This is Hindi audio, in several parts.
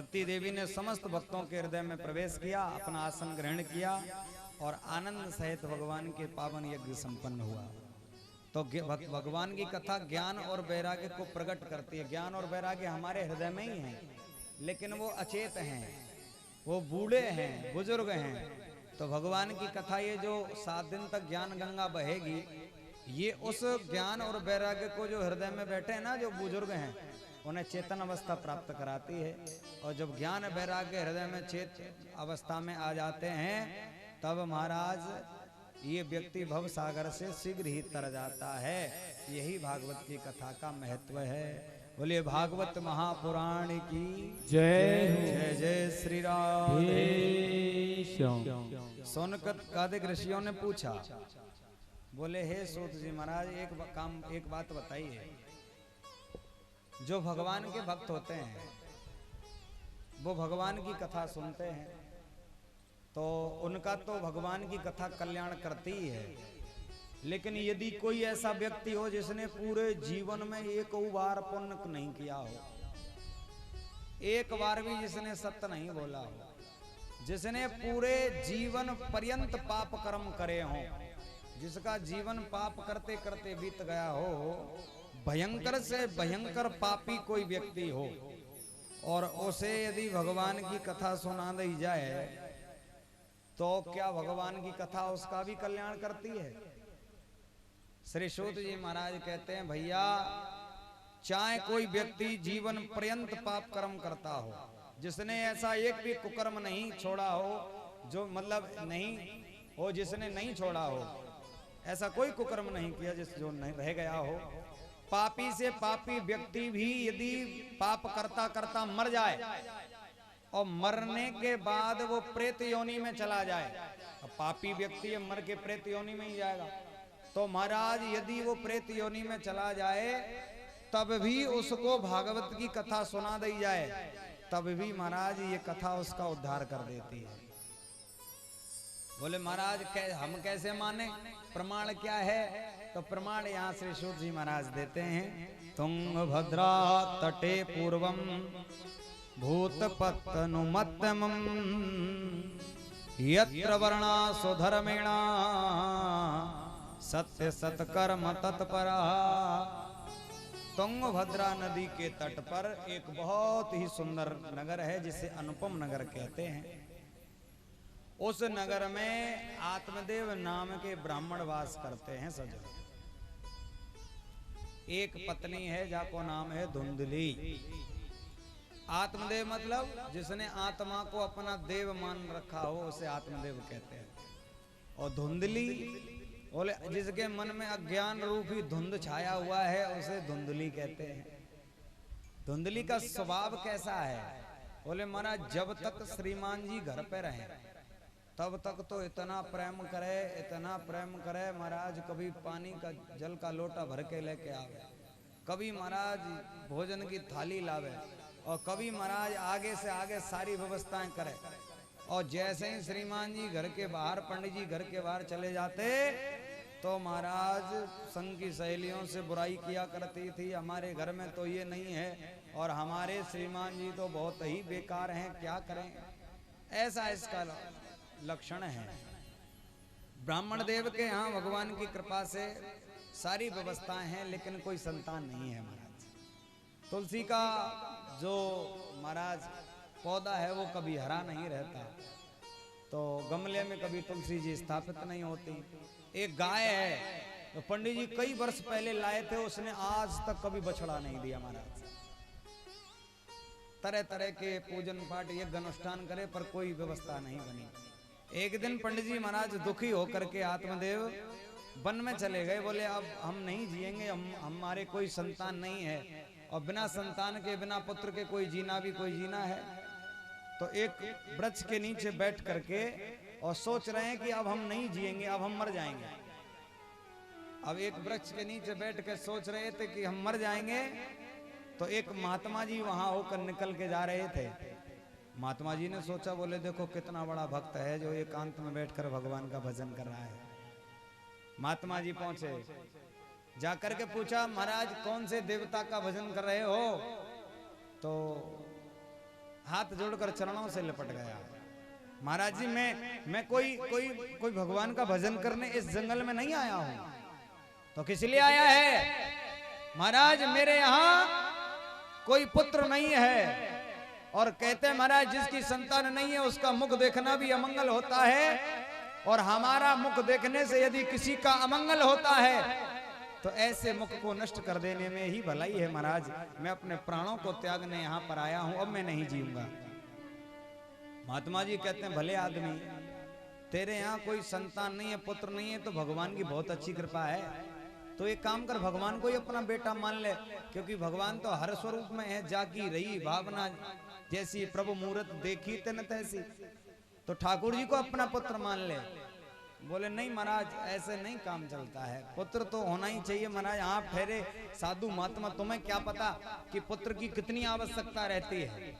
भक्ति देवी ने समस्त भक्तों के हृदय में प्रवेश किया, अपना आसन ग्रहण किया और आनंद सहित भगवान के पावन यज्ञ संपन्न हुआ। तो भगवान की कथा ज्ञान और वैराग्य को प्रकट करती है। ज्ञान और वैराग्य हमारे हृदय में ही हैं, लेकिन वो अचेत हैं, वो बूढ़े हैं, बुजुर्ग हैं। तो भगवान की कथा, ये जो 7 दिन तक ज्ञान गंगा बहेगी, ये उस ज्ञान और वैराग्य को जो हृदय में बैठे हैं ना, जो बुजुर्ग हैं, उन्हें चेतन अवस्था प्राप्त कराती है। और जब ज्ञान वैराग्य हृदय में चेत अवस्था में आ जाते हैं, तब महाराज ये व्यक्ति भव सागर से शीघ्र ही तर जाता है। यही भागवत की कथा का महत्व है। बोलिए भागवत महापुराण की जय। जय जय श्री राम। सोनकत कादिक ऋषियों ने पूछा, बोले हे सूत जी महाराज, एक बात बताइए। जो भगवान के भक्त होते हैं वो भगवान की कथा सुनते हैं, तो उनका तो भगवान की कथा कल्याण करती ही है। लेकिन यदि कोई ऐसा व्यक्ति हो जिसने पूरे जीवन में एक बार पुण्य नहीं किया हो, एक बार भी जिसने सत्य नहीं बोला हो, जिसने पूरे जीवन पर्यंत पाप कर्म करे हों, जिसका जीवन पाप करते करते बीत गया हो, भयंकर से भयंकर पापी कोई व्यक्ति हो, और उसे यदि भगवान की कथा सुना दी जाए, तो क्या भगवान की कथा उसका भी कल्याण करती है? श्री सूत जी महाराज कहते हैं, भैया चाहे कोई व्यक्ति जीवन पर्यंत पाप कर्म करता हो, जिसने ऐसा एक भी कुकर्म नहीं छोड़ा हो, जो मतलब नहीं हो, जिसने नहीं छोड़ा हो, ऐसा कोई कुकर्म नहीं किया जो नहीं रह गया हो, पापी से पापी व्यक्ति भी यदि पाप करता करता मर जाए और मरने के बाद वो प्रेत योनि में चला जाए, पापी व्यक्ति मर के प्रेत योनि में ही जाएगा, तो महाराज यदि वो प्रेत योनि में चला जाए, तब भी उसको भागवत की कथा सुना दी जाए, तब भी महाराज ये कथा उसका उद्धार कर देती है। बोले महाराज हम कैसे माने, प्रमाण क्या है? तो प्रमाण यहाँ श्री सूत जी महाराज देते हैं। तुंगभद्रा तटे पूर्वम भूतपत्तनुमत्तमं यत्र वर्णा सुधर्मेणा सत्य सत्कर्म तत्परा। तुंगभद्रा नदी के तट पर एक बहुत ही सुंदर नगर है, जिसे अनुपम नगर कहते हैं। उस नगर में आत्मदेव नाम के ब्राह्मण वास करते हैं सजन। एक पत्नी है जाको नाम है धुंधली। आत्मदेव मतलब जिसने आत्मा को अपना देव मान रखा हो, उसे आत्मदेव कहते हैं। और धुंधली बोले जिसके मन में अज्ञान रूपी धुंध छाया हुआ है, उसे धुंधली कहते हैं। धुंधली का स्वभाव कैसा है? बोले महाराज जब तक श्रीमान जी घर पे रहे तब तक तो इतना प्रेम करे, इतना प्रेम करे महाराज, कभी पानी का जल का लोटा भर के लेके आवे, कभी महाराज भोजन की थाली लावे, और कभी महाराज आगे से आगे सारी व्यवस्थाएं करे। और जैसे ही श्रीमान जी घर के बाहर, पंडित जी घर के बाहर चले जाते, तो महाराज संग की सहेलियों से बुराई किया करती थी, हमारे घर में तो ये नहीं है, और हमारे श्रीमान जी तो बहुत ही बेकार हैं, क्या करें। ऐसा इसका लक्षण है। ब्राह्मण देव के यहाँ भगवान की कृपा से सारी व्यवस्थाएं हैं, लेकिन कोई संतान नहीं है महाराज। तुलसी का जो महाराज पौधा है वो कभी हरा नहीं रहता, तो गमले में कभी तुलसी जी स्थापित नहीं होती। एक गाय है, तो पंडित जी कई वर्ष पहले लाए थे, उसने आज तक कभी बछड़ा नहीं दिया महाराज। तरह तरह के पूजन पाठ यज्ञ अनुष्ठान करे, पर कोई व्यवस्था नहीं बनी। एक दिन पंडित जी महाराज दुखी होकर के आत्मदेव वन में चले गए। बोले अब हम नहीं जिएंगे, हमारे कोई संतान नहीं है, और बिना संतान के, बिना पुत्र के कोई जीना भी कोई जीना है। तो एक वृक्ष के नीचे बैठ करके और सोच रहे हैं कि अब हम नहीं जिएंगे, अब हम मर जाएंगे। अब एक वृक्ष के नीचे बैठ कर सोच रहे थे कि हम मर जाएंगे, तो एक महात्मा जी वहां होकर निकल के जा रहे थे। महात्मा जी ने सोचा, बोले देखो कितना बड़ा भक्त है जो एकांत में बैठकर भगवान का भजन कर रहा है। महात्मा जी पहुंचे, जाकर के पूछा महाराज कौन से देवता का भजन कर रहे हो? तो हाथ जोड़कर चरणों से लिपट गया। महाराज जी मैं कोई भगवान का भजन करने इस जंगल में नहीं आया हूं, तो किस लिए आया है? महाराज मेरे यहाँ कोई पुत्र नहीं है, और कहते हैं महाराज जिसकी संतान नहीं है उसका मुख देखना भी अमंगल होता है, और हमारा मुख देखने से यदि किसी का अमंगल होता है तो ऐसे मुख को नष्ट कर देने में ही भलाई है। महाराज मैं अपने प्राणों को त्यागने यहाँ पर आया हूं, अब मैं नहीं जीऊंगा। महात्मा जी कहते हैं भले आदमी, तेरे यहाँ कोई संतान नहीं है, पुत्र नहीं है, तो भगवान की बहुत अच्छी कृपा है। तो एक काम कर, भगवान को ही अपना बेटा मान ले, क्योंकि भगवान तो हर स्वरूप में है। जाकी रही भावना जैसी प्रभु मूरत देखी तन तैसी, तो ठाकुर जी को अपना पुत्र मान ले। बोले नहीं महाराज ऐसे नहीं काम चलता है, पुत्र तो होना ही चाहिए। महाराज आप ठहरे साधु महात्मा, तुम्हें क्या पता कि पुत्र की कितनी आवश्यकता रहती है।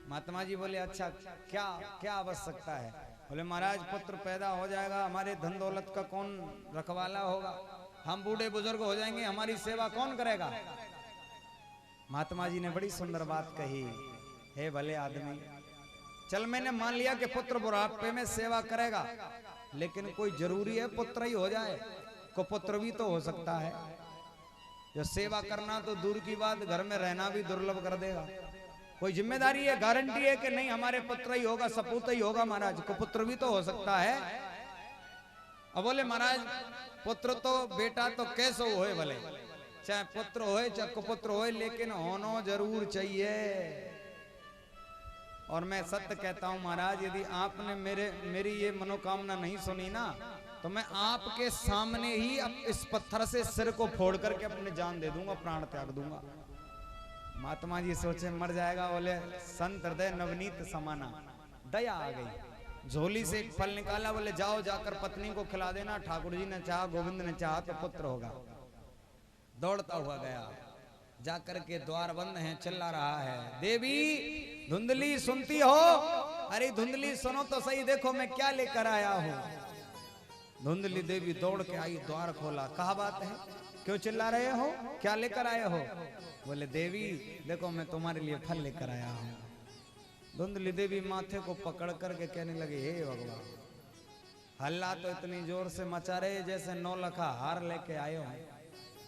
महात्मा जी बोले अच्छा क्या क्या आवश्यकता है? बोले महाराज पुत्र पैदा हो जाएगा, हमारे धन दौलत का कौन रखवाला होगा? हम बूढ़े बुजुर्ग हो जाएंगे, हमारी सेवा कौन करेगा? महात्मा जी ने बड़ी सुंदर बात कही, हे भले आदमी, चल मैंने मान लिया कि पुत्र बुढ़ापे में सेवा करेगा, लेकिन कोई जरूरी है पुत्र ही हो जाए? को पुत्र भी तो हो सकता है। जो सेवा करना तो दूर की बात, घर में रहना भी दुर्लभ कर देगा। कोई जिम्मेदारी है, गारंटी है कि नहीं हमारे पुत्र ही होगा, सपूत ही होगा? महाराज को पुत्र भी तो हो सकता है। अब बोले महाराज पुत्र तो बेटा तो कैसे होए, भले चाहे पुत्र होए चाहे कुपुत्र होए, लेकिन होना जरूर चाहिए। और मैं सत्य कहता हूं महाराज, यदि आपने मेरी ये मनोकामना नहीं सुनी ना, तो मैं आपके सामने ही इस पत्थर से सिर को फोड़ करके अपनी जान दे दूंगा, प्राण त्याग दूंगा। महात्मा जी सोचे मर जाएगा। बोले संत हृदय नवनीत समाना, दया आ गई। झोली से एक फल निकाला, बोले जाओ जाकर पत्नी को खिला देना। ठाकुर जी ने चाहा, गोविंद ने चाहा तो पुत्र होगा। दौड़ता हुआ गया, जाकर के द्वार बंद हैं, चिल्ला रहा है, देवी धुंधली सुनती हो? अरे धुंधली सुनो तो सही, देखो मैं क्या लेकर आया हूँ। धुंधली देवी दौड़ के आई, द्वार खोला। कहा बात है, क्यों चिल्ला रहे हो, क्या लेकर आए हो? बोले देवी देखो मैं तुम्हारे लिए फल लेकर आया हूँ। धुंधली देवी माथे को पकड़ करके कहने लगी, हे भगवान, हल्ला तो इतनी जोर से मचा रहे जैसे 9 लखा हार लेके आए हो,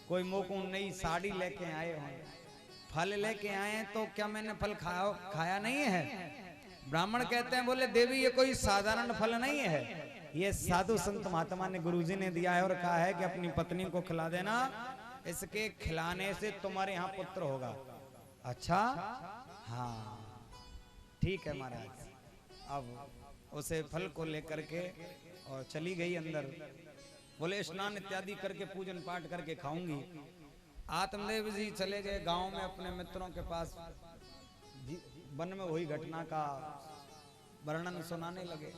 कोई मोकू नई साड़ी लेके आए हो। फल लेके आए तो क्या मैंने फल खाया नहीं है? ब्राह्मण कहते हैं, बोले देवी ये कोई साधारण फल नहीं है, ये साधु संत महात्मा ने गुरुजी ने दिया है और कहा है कि अपनी पत्नी को खिला देना, इसके खिलाने से तुम्हारे यहाँ पुत्र होगा। अच्छा हाँ ठीक है महाराज। अब उसे फल को लेकर के और चली गई अंदर। बोले स्नान इत्यादि करके पूजन पाठ करके खाऊंगी। आत्मदेव जी चले गए गांव में अपने मित्रों के पास, वन में वही घटना का वर्णन सुनाने लगे।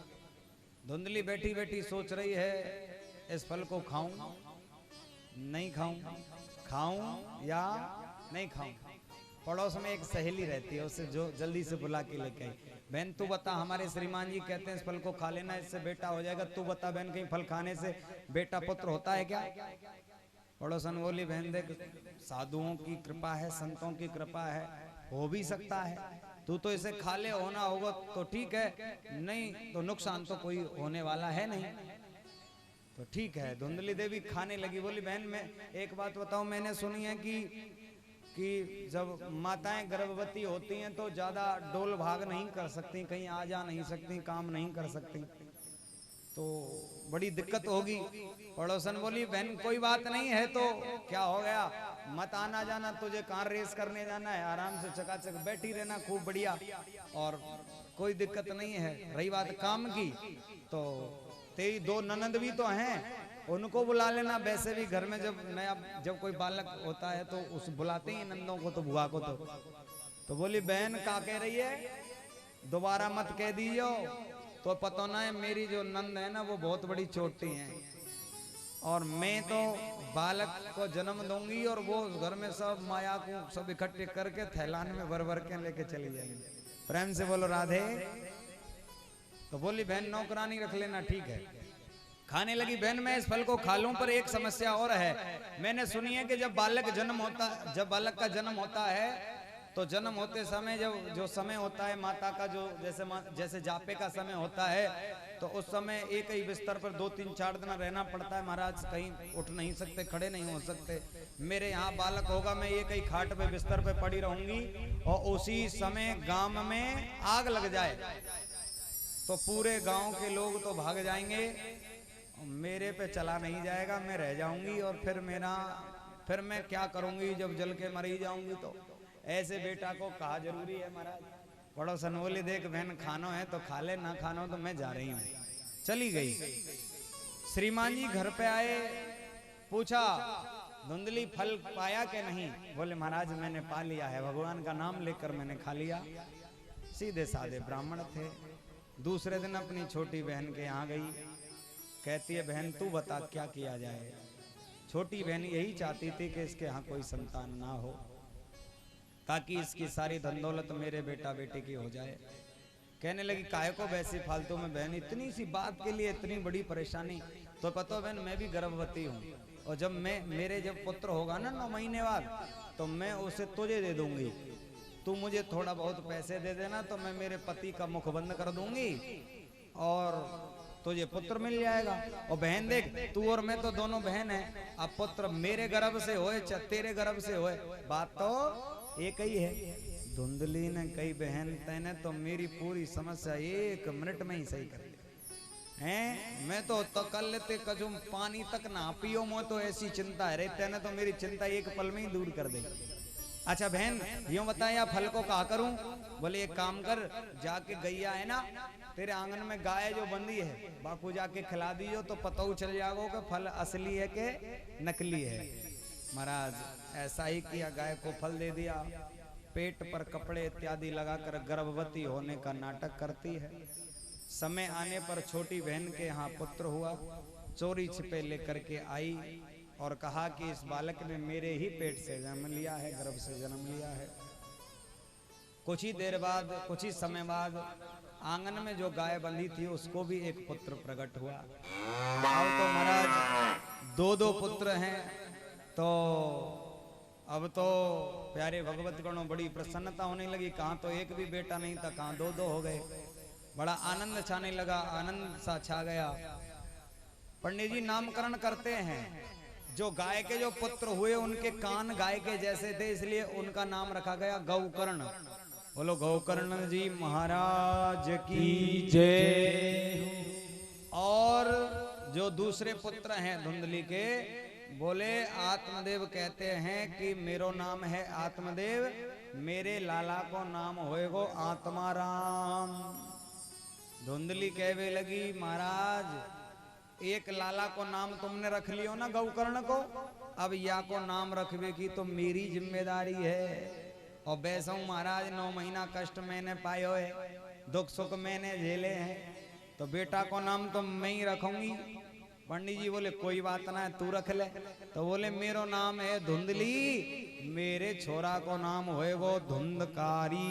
धुंधली बैठी बैठी सोच रही है, इस फल को खाऊं नहीं खाऊं, खाऊं या नहीं खाऊं। पड़ोस में एक सहेली रहती है, उसे जो जल्दी से बुला के लेके आई। बहन तू बता, हमारे श्रीमान जी कहते हैं इस फल को खा लेना, इससे बेटा हो जाएगा, तू बता बहन कहीं फल खाने से बेटा पुत्र होता है क्या? पड़ोसन बोली, बहन देख साधुओं की कृपा है, संतों की कृपा है, हो भी सकता है, तू तो इसे खा ले, होना होगा तो ठीक है, नहीं तो नुकसान तो कोई होने वाला है नहीं, तो ठीक है। धुंधली देवी खाने लगी। बोली बहन मैं एक बात बताऊं, मैंने सुनी है कि जब माताएं गर्भवती होती हैं तो ज्यादा डोल भाग नहीं कर सकती, कहीं आ जा नहीं सकती, काम नहीं कर सकती, तो बड़ी दिक्कत होगी। पड़ोसन बोली बहन कोई बात नहीं है तो क्या हो गया, मत आना जाना, तुझे कहाँ रेस करने जाना है, आराम से चकाचक बैठी रहना, खूब बढ़िया, और कोई दिक्कत नहीं है। रही बात काम की, तो तेरी 2 ननद भी तो हैं, उनको बुला लेना। वैसे भी घर में जब कोई बालक होता है तो उस बुलाते ही नंदों को, तो बुआ को तो बोली बहन क्या कह रही है, दोबारा मत कह दीजिए, तो पता ना है मेरी जो नंद है ना वो बहुत बड़ी चोटी है, और मैं तो बालक को जन्म दूंगी और वो घर में सब माया को सब इकट्ठे करके थैलान में भर भर के लेके चली जाएंगी। प्रेम से बोलो राधे। तो बोली बहन नौकरानी रख लेना, ठीक है। खाने लगी। बहन मैं इस फल को खा लूं, पर एक समस्या और है, मैंने सुनी है कि जब बालक का जन्म होता है तो जन्म होते समय जब जो समय होता है माता का, जो जैसे जापे का समय होता है, तो उस समय एक ही बिस्तर पर 2-3-4 दिन रहना पड़ता है महाराज। कहीं उठ नहीं सकते, खड़े नहीं हो सकते। मेरे यहाँ बालक होगा, मैं एक ही खाट पे बिस्तर पे पड़ी रहूंगी, और उसी समय गांव में आग लग जाए तो पूरे गांव के लोग तो भाग जाएंगे, मेरे पे चला नहीं जाएगा, मैं रह जाऊंगी। और फिर मैं क्या करूंगी जब जल के मरी जाऊंगी। तो ऐसे बेटा को कहा जरूरी है महाराज। पड़ोसन बोले देख बहन खानो है तो खा ले, ना खानो तो मैं जा रही हूँ। चली गई। श्रीमान जी घर पे आए, पूछा धुंधली फल पाया कि नहीं? बोले महाराज मैंने पा लिया है, भगवान का नाम लेकर मैंने खा लिया। सीधे साधे ब्राह्मण थे। दूसरे दिन अपनी छोटी बहन के यहाँ गई, कहती है बहन तू बता क्या किया जाए। छोटी बहन यही चाहती थी कि इसके यहाँ कोई संतान ना हो, ताकि इसकी सारी धन दौलत मेरे बेटा बेटी की हो जाए। कहने लगी काहे को वैसी फालतू में बहन, इतनी सी बात के लिए इतनी बड़ी परेशानी। तो पता बहन मैं भी गर्भवती हूँ, और जब मेरे जब पुत्र होगा ना 9 महीने बाद, तो मैं उसे तुझे दे दूंगी। तू मुझे थोड़ा बहुत पैसे दे देना, तो मैं मेरे पति का मुख बंद कर दूंगी और तुझे पुत्र मिल जाएगा। और बहन देख तू और मैं तो दोनों बहन हैं, अब पुत्र मेरे गर्भ से होए चाहे तेरे गर्भ से होए, बात तो एक ही है। धुंधली ने कई बहन तैने तो मेरी पूरी समस्या 1 मिनट में ही सही कर दी हैं। मैं तो कर लेते कजुम पानी तक ना पियो, मो तो ऐसी चिंता है रे, तैने तो मेरी चिंता 1 पल में ही दूर कर दी। अच्छा बहन यूं बताया फल को कहा करूं? बोले एक काम कर, जाके गैया है ना तेरे आंगन में गाय जो बंदी है, बापू जाके खिला दीजो तो पता चल जाएगा कि फल असली है कि नकली है। महाराज ऐसा ही किया, गाय को फल दे दिया, पेट पर कपड़े इत्यादि लगाकर गर्भवती होने का नाटक करती है। समय आने पर छोटी बहन के यहाँ पुत्र हुआ, चोरी छिपे लेकर के आई और कहा कि इस बालक ने मेरे ही पेट से जन्म लिया है, गर्भ से जन्म लिया है। कुछ ही देर बाद, कुछ ही समय बाद आंगन में जो गाय बंधी थी उसको भी एक पुत्र प्रकट हुआ। अब तो महाराज 2-2 पुत्र हैं। तो अब तो प्यारे भगवत गणों बड़ी प्रसन्नता होने लगी। कहाँ तो एक भी बेटा नहीं था, कहाँ 2-2 हो गए। बड़ा आनंद छाने लगा, आनंद सा छा गया। पंडित जी नामकरण करते हैं, जो गाय के जो पुत्र हुए उनके कान गाय के जैसे थे, इसलिए उनका नाम रखा गया गौकर्ण। बोलो गौकर्ण जी महाराज की जय। और जो दूसरे पुत्र हैं धुंधली के, बोले आत्मदेव कहते हैं कि मेरो नाम है आत्मदेव, मेरे लाला को नाम होएगो आत्माराम। धुंधली कहवे लगी महाराज एक लाला को नाम तुमने रख लियो ना गौकर्ण को, अब या को नाम रखवे की तो मेरी जिम्मेदारी है। और वैसा महाराज 9 महीना कष्ट मैंने पायो है, दुख सुख मैंने झेले हैं, तो बेटा को नाम तो मैं ही रखूंगी। पंडित जी बोले कोई बात ना है तू रख ले। तो बोले मेरो नाम है धुंधली, मेरे छोरा को नाम होएगो धुंधकारी,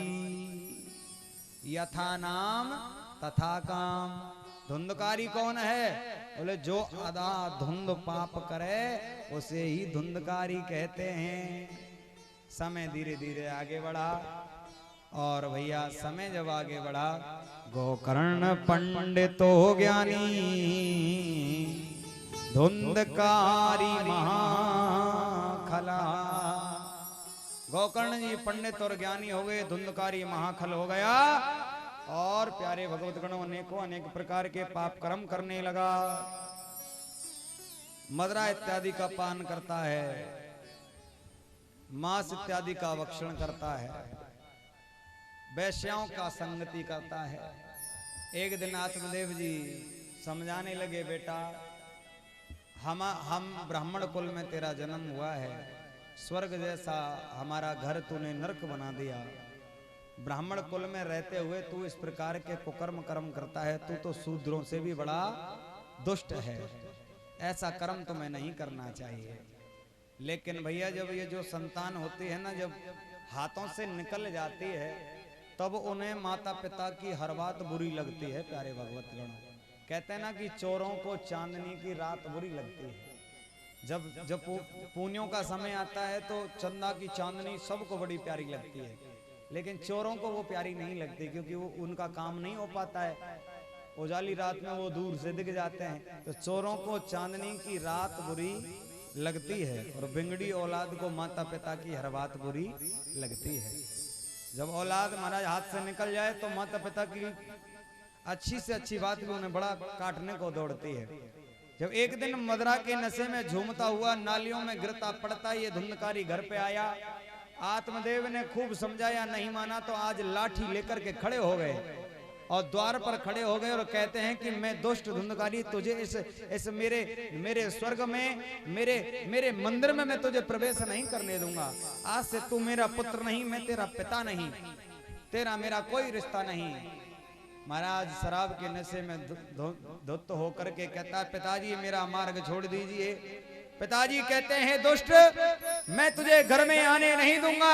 यथा नाम तथा काम। धुंधकारी कौन है? बोले जो अदा धुंध पाप करे उसे ही धुंधकारी कहते हैं। समय धीरे धीरे आगे बढ़ा, और भैया समय जब आगे बढ़ा, गोकर्ण पंडितो ज्ञानी धुंधकारी महाखला। गोकर्ण जी पंडित और ज्ञानी हो गए, धुंधकारी महाखल हो गया, और प्यारे भगवत गणों अनेकों अनेक प्रकार के पाप कर्म करने लगा। मदरा इत्यादि का पान करता है, मांस इत्यादि का भक्षण करता है, वैश्याओं का संगति करता है। एक दिन आत्मदेव जी समझाने लगे बेटा हम ब्राह्मण कुल में तेरा जन्म हुआ है, स्वर्ग जैसा हमारा घर तूने नरक बना दिया। ब्राह्मण कुल में रहते हुए तू इस प्रकार के कुकर्म कर्म करता है, तू तो शूद्रों से भी बड़ा दुष्ट है, ऐसा कर्म तुम्हें नहीं करना चाहिए। लेकिन भैया जब ये जो संतान होती है ना, जब हाथों से निकल जाती है, तब उन्हें माता पिता की हर बात बुरी लगती है। प्यारे भगवत गण कहते हैं ना कि चोरों को चांदनी की रात बुरी लगती है। जब पुण्यों का समय आता है तो चंदा की चांदनी सबको बड़ी प्यारी लगती है। लेकिन चोरों को वो प्यारी नहीं लगती, क्योंकि वो उनका काम नहीं हो पाता है। उजाली रात में वो दूर से दिख जाते हैं। तो चोरों को चांदनी की रात बुरी लगती है, और बिगड़ी औलाद को माता पिता की हर बात बुरी लगती है। जब औलाद महाराज हाथ से निकल जाए तो माता पिता की अच्छी से अच्छी बात भी उन्हें बड़ा काटने को दौड़ती है। जब एक दिन मदरा के नशे में झूमता हुआ नालियों में गिरता पड़ता ये धुंधकारी घर पे आया, आत्मदेव ने खूब समझाया, नहीं माना तो आज लाठी लेकर के खड़े हो गए और द्वार पर खड़े हो गए और कहते हैं कि मैं दुष्ट धुंधकारी तुझे इस मेरे स्वर्ग में मेरे मंदिर में मैं तुझे प्रवेश नहीं करने दूंगा। आज से तू मेरा पुत्र नहीं, मैं तेरा पिता नहीं, तेरा मेरा कोई रिश्ता नहीं। महाराज शराब के नशे में धुत होकर के कहता है, पिताजी मेरा मार्ग छोड़ दीजिए। पिताजी कहते हैं, दुष्ट मैं तुझे घर में आने नहीं दूंगा।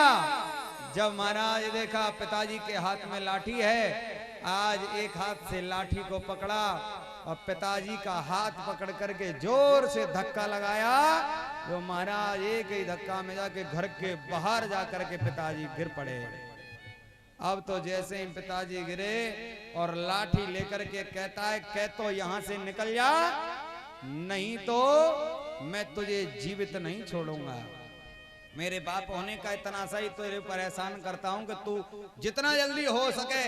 जब महाराज देखा पिताजी के हाथ में लाठी है, आज एक हाथ से लाठी को पकड़ा और पिताजी का हाथ पकड़ करके जोर से धक्का लगाया। जो महाराज एक ही धक्का में जाके घर के बाहर जाकर के पिताजी गिर पड़े। अब तो जैसे ही पिताजी गिरे और लाठी लेकर के कहता है, कह तो यहां से निकल जा, नहीं तो मैं तुझे जीवित नहीं छोड़ूंगा। मेरे बाप होने का इतना सही तेरे पर एहसान करता हूं कि तू जितना जल्दी हो सके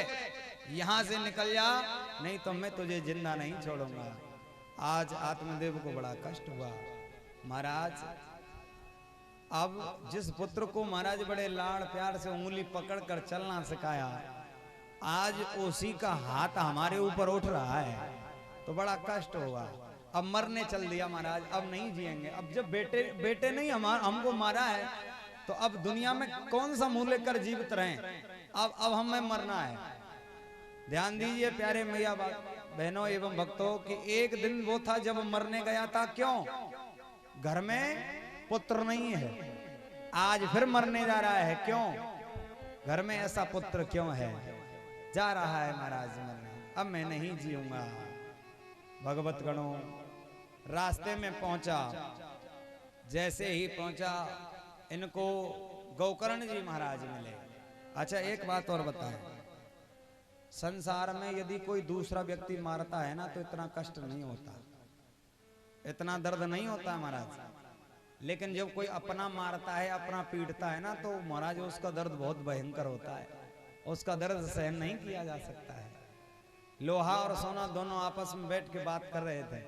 यहां से निकल जा, नहीं तो मैं तुझे जिंदा नहीं छोड़ूंगा। आज आत्मदेव को बड़ा कष्ट हुआ। महाराज अब जिस पुत्र को महाराज बड़े लाड़ प्यार से उंगली पकड़ कर चलना सिखाया, आज उसी का हाथ हमारे ऊपर उठ रहा है, तो बड़ा कष्ट होगा। अब मरने चल दिया महाराज, अब नहीं जिएंगे। अब जब बेटे नहीं हमको मारा है, तो अब दुनिया में कौन सा मुंह लेकर जीवित रहें। अब हमें मरना है। ध्यान दीजिए प्यारे मैया बहनों एवं भक्तों कि एक दिन वो था जब मरने गया था। क्यों? घर में पुत्र नहीं है, आज फिर मरने जा रहा है। क्यों? घर में ऐसा पुत्र क्यों है? जा रहा है महाराज मरने, अब मैं नहीं जीऊंगा। भगवत गणों रास्ते में पहुंचा, जैसे ही पहुंचा इनको गोकर्ण जी महाराज मिले। अच्छा एक बात और बताएं, संसार में यदि कोई दूसरा व्यक्ति मारता है ना तो इतना कष्ट नहीं होता, इतना दर्द नहीं होता महाराज। लेकिन जब कोई अपना मारता है, अपना पीटता है ना, तो महाराज उसका दर्द बहुत भयंकर होता है, उसका दर्द सहन नहीं किया जा सकता है। लोहा और सोना दोनों आपस में बैठ के बात कर रहे थे,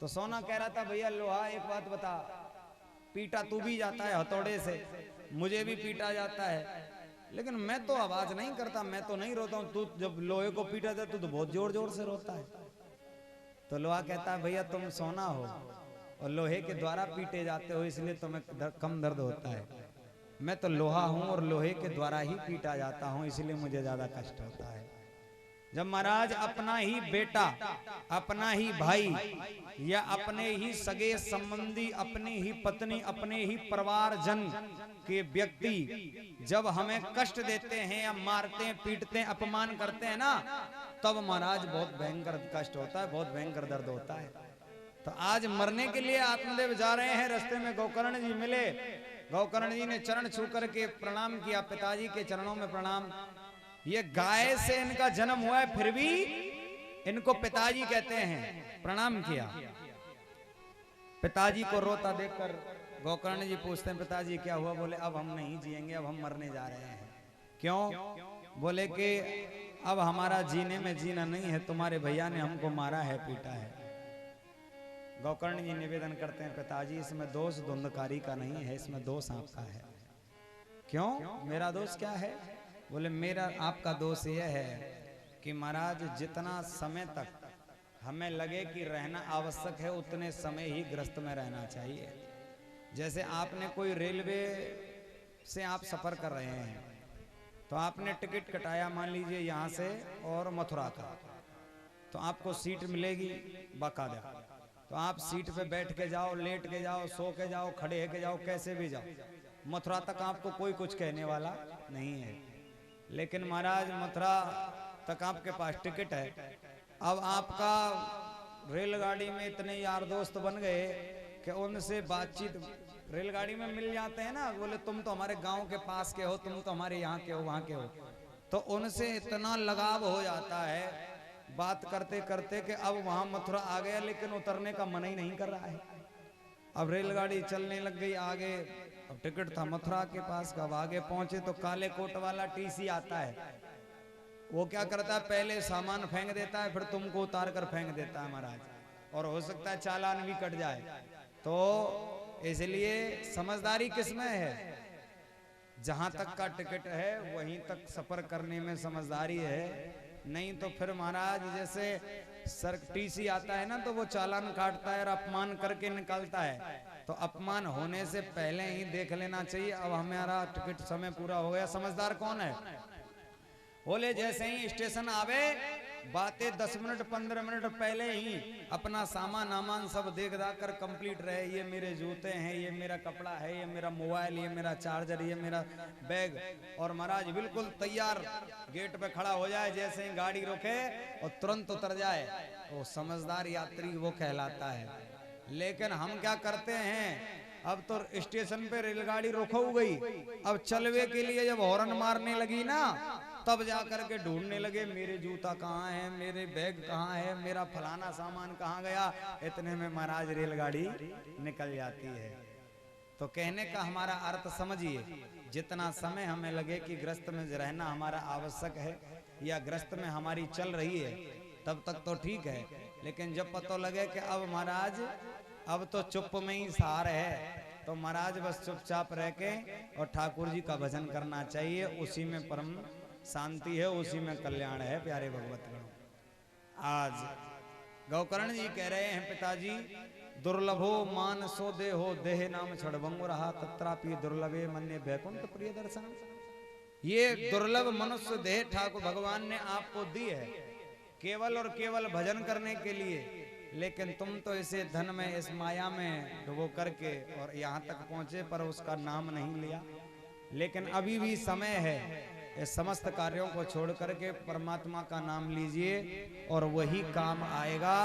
तो सोना कह रहा था, भैया लोहा एक बात बता, पीटा तू भी जाता है हथौड़े से, मुझे भी पीटा जाता है, लेकिन मैं तो आवाज नहीं करता, मैं तो नहीं रोता हूँ। तू जब लोहे को पीटा जाता तू तो बहुत जोर जोर से रोता है। तो लोहा कहता है, भैया तुम सोना हो और लोहे के द्वारा पीटे जाते हो, इसलिए तुम्हें कम दर्द होता है। मैं तो लोहा हूं और लोहे के द्वारा ही पीटा जाता हूं, इसलिए मुझे ज्यादा कष्ट होता है। जब महाराज अपना ही बेटा, अपना ही भाई या अपने ही सगे संबंधी, अपनी ही पत्नी, अपने ही परिवारजन के व्यक्ति जब हमें कष्ट देते हैं या मारते हैं, पीटते हैं, अपमान करते हैं ना, तब महाराज बहुत भयंकर कष्ट होता है, बहुत भयंकर दर्द होता है। तो आज मरने के लिए आत्मदेव जा रहे हैं, रास्ते में गोकर्ण जी मिले। गोकर्ण जी ने चरण छू करके प्रणाम किया, पिताजी के चरणों में प्रणाम। ये गाय से इनका जन्म हुआ है, फिर भी इनको पिताजी कहते हैं, प्रणाम किया। पिताजी को रोता देखकर गोकर्ण जी पूछते हैं, पिताजी क्या हुआ? बोले अब हम नहीं जिएंगे, अब हम मरने जा रहे हैं। क्यों? बोले कि अब हमारा जीने में जीना नहीं है, तुम्हारे भैया ने हमको मारा है, पीटा है। गोकर्ण जी निवेदन करते हैं, पिताजी इसमें दोष धुंधकारी का नहीं है, इसमें दोष आपका है। क्यों? मेरा दोष क्या है? बोले मेरा आपका दोष यह है कि महाराज जितना समय तक हमें लगे कि रहना आवश्यक है, उतने समय ही ग्रस्त में रहना चाहिए। जैसे आपने कोई रेलवे से आप सफर कर रहे हैं, तो आपने टिकट कटाया मान लीजिए यहाँ से और मथुरा का, तो आपको सीट मिलेगी बाकायदा। तो आप सीट पे बैठ के जाओ, लेट के जाओ, सो के जाओ, खड़े के जाओ, कैसे भी जाओ, मथुरा तक आपको कोई कुछ कहने वाला नहीं है। लेकिन महाराज मथुरा तक आपके पास टिकट है। अब आपका रेलगाड़ी में इतने यार दोस्त बन गए कि उनसे बातचीत रेलगाड़ी में मिल जाते हैं ना, बोले तुम तो हमारे गांव के पास के हो, तुम तो हमारे यहाँ के हो, वहां के हो, तो उनसे इतना लगाव हो जाता है बात करते करते कि अब वहां मथुरा आ गया लेकिन उतरने का मन ही नहीं कर रहा है। अब रेलगाड़ी चलने लग गई आगे, अब टिकट था मथुरा के पास का, अब आगे पहुंचे तो काले कोट वाला टीसी आता है। वो क्या करता है, पहले सामान फेंक देता है, फिर तुमको उतार कर फेंक देता है महाराज, और हो सकता है चालान भी कट जाए। तो इसलिए समझदारी किसमें है, जहां तक का टिकट है वहीं तक सफर करने में समझदारी है। नहीं तो फिर महाराज जैसे सर टीसी आता है ना, तो वो चालान काटता है और अपमान करके निकालता है, तो अपमान होने से पहले ही देख लेना चाहिए अब हमारा टिकट समय पूरा हो गया। समझदार कौन है, बोले जैसे ही स्टेशन आवे बातें 10 मिनट 15 मिनट पहले ही अपना सामान आमान सब देख दाख कर कंप्लीट रहे, ये मेरे जूते हैं, ये मेरा कपड़ा है, ये मेरा मोबाइल, ये मेरा चार्जर, ये मेरा बैग, और महाराज बिल्कुल तैयार गेट पे खड़ा हो जाए, जैसे ही गाड़ी रोके और तुरंत उतर जाए, वो समझदार यात्री वो कहलाता है। लेकिन हम क्या करते हैं, अब तो स्टेशन पे रेलगाड़ी रुको गई, अब चलवे के लिए जब हॉर्न मारने लगी ना, तब जाकर के ढूंढने लगे मेरे जूता कहाँ है, मेरे बैग कहाँ है, मेरा फलाना सामान कहाँ गया। इतने में महाराज रेलगाड़ी निकल जाती है। तो कहने का हमारा अर्थ समझिए, जितना समय हमें लगे कि ग्रस्त में रहना हमारा आवश्यक है या ग्रस्त में हमारी चल रही है, तब तक तो ठीक है। लेकिन जब पता लगे कि अब महाराज अब तो चुप में ही सार है, तो महाराज बस चुपचाप रह के और ठाकुर जी का भजन करना चाहिए, उसी में परम शांति है, उसी में कल्याण है। प्यारे भगवतगण, आज गौकर्ण जी कह रहे हैं, पिताजी दुर्लभो मान सो देहो देह नाम छड़बंग रहा तत्रापि दुर्लभे मन्य बैकुंठ प्रिय दर्शन। ये दुर्लभ मनुष्य देह ठाकुर भगवान ने आपको दी है केवल और केवल भजन करने के लिए, लेकिन तुम तो इसे धन में इस माया में डुबो करके और यहाँ तक पहुंचे पर उसका नाम नहीं लिया। लेकिन अभी भी समय है, इस समस्त कार्यों को छोड़ करके परमात्मा का नाम लीजिए और वही काम आएगा।